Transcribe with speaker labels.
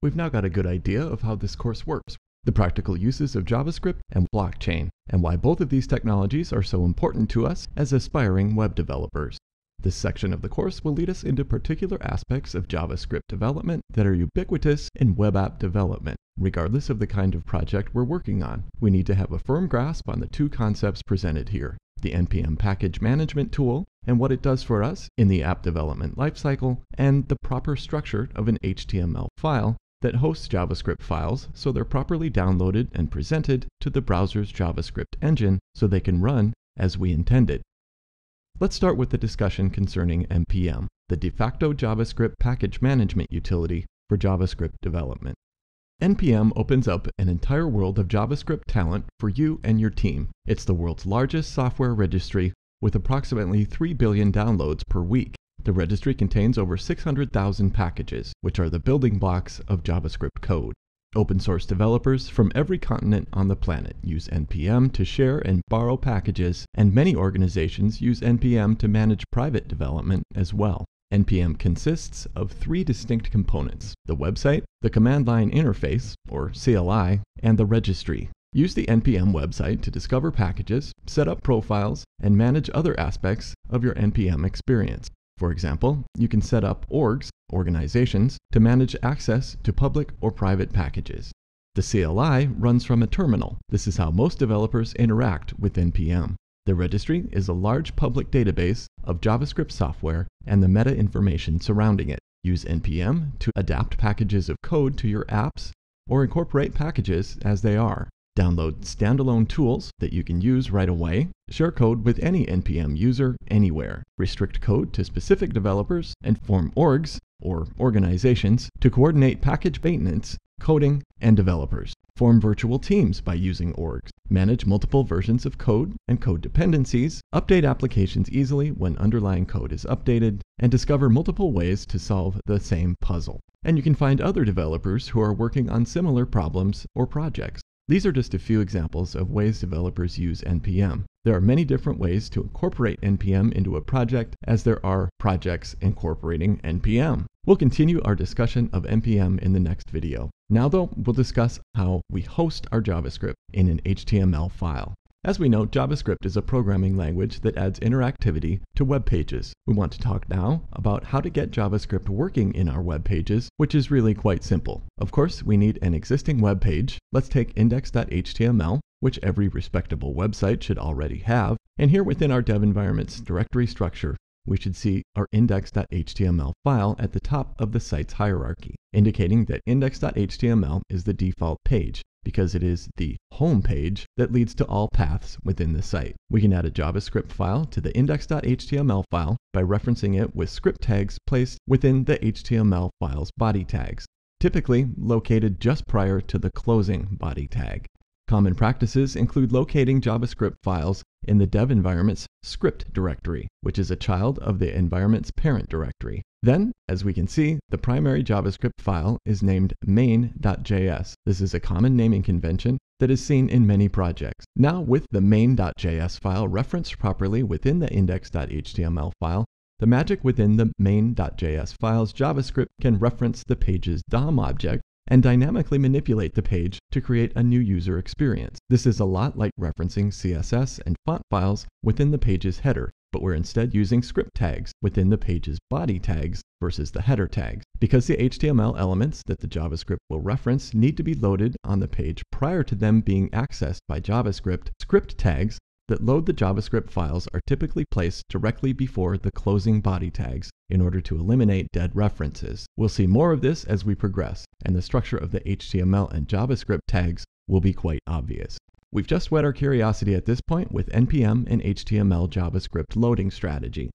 Speaker 1: we've now got a good idea of how this course works, the practical uses of JavaScript and blockchain, and why both of these technologies are so important to us as aspiring web developers. This section of the course will lead us into particular aspects of JavaScript development that are ubiquitous in web app development. Regardless of the kind of project we're working on, we need to have a firm grasp on the two concepts presented here, the NPM package management tool and what it does for us in the app development lifecycle, and the proper structure of an HTML file that hosts JavaScript files so they're properly downloaded and presented to the browser's JavaScript engine so they can run as we intended. Let's start with the discussion concerning NPM, the de facto JavaScript package management utility for JavaScript development. NPM opens up an entire world of JavaScript talent for you and your team. It's the world's largest software registry with approximately 3 billion downloads per week. The registry contains over 600,000 packages, which are the building blocks of JavaScript code. Open source developers from every continent on the planet use NPM to share and borrow packages, and many organizations use NPM to manage private development as well. NPM consists of three distinct components: the website, the command line interface, or CLI, and the registry. Use the NPM website to discover packages, set up profiles, and manage other aspects of your NPM experience. For example, you can set up orgs, organizations, to manage access to public or private packages. The CLI runs from a terminal. This is how most developers interact with NPM. The registry is a large public database of JavaScript software and the meta information surrounding it. Use NPM to adapt packages of code to your apps or incorporate packages as they are. Download standalone tools that you can use right away. Share code with any NPM user anywhere. Restrict code to specific developers and form orgs, or organizations, to coordinate package maintenance, coding, and developers. Form virtual teams by using orgs. Manage multiple versions of code and code dependencies. Update applications easily when underlying code is updated, and discover multiple ways to solve the same puzzle. And you can find other developers who are working on similar problems or projects. These are just a few examples of ways developers use NPM. There are many different ways to incorporate NPM into a project, as there are projects incorporating NPM. We'll continue our discussion of NPM in the next video. Now though, we'll discuss how we host our JavaScript in an HTML file. As we know, JavaScript is a programming language that adds interactivity to web pages. We want to talk now about how to get JavaScript working in our web pages, which is really quite simple. Of course, we need an existing web page. Let's take index.html, which every respectable website should already have. And here within our dev environment's directory structure, we should see our index.html file at the top of the site's hierarchy, indicating that index.html is the default page, because it is the home page that leads to all paths within the site. We can add a JavaScript file to the index.html file by referencing it with script tags placed within the HTML file's body tags, typically located just prior to the closing body tag. Common practices include locating JavaScript files in the dev environment's script directory, which is a child of the environment's parent directory. Then, as we can see, the primary JavaScript file is named main.js. This is a common naming convention that is seen in many projects. Now, with the main.js file referenced properly within the index.html file, the magic within the main.js file's JavaScript can reference the page's DOM object and dynamically manipulate the page to create a new user experience. This is a lot like referencing CSS and font files within the page's header, but we're instead using script tags within the page's body tags versus the header tags. Because the HTML elements that the JavaScript will reference need to be loaded on the page prior to them being accessed by JavaScript, script tags that load the JavaScript files are typically placed directly before the closing body tags in order to eliminate dead references. We'll see more of this as we progress, and the structure of the HTML and JavaScript tags will be quite obvious. We've just whet our curiosity at this point with NPM and HTML JavaScript loading strategy.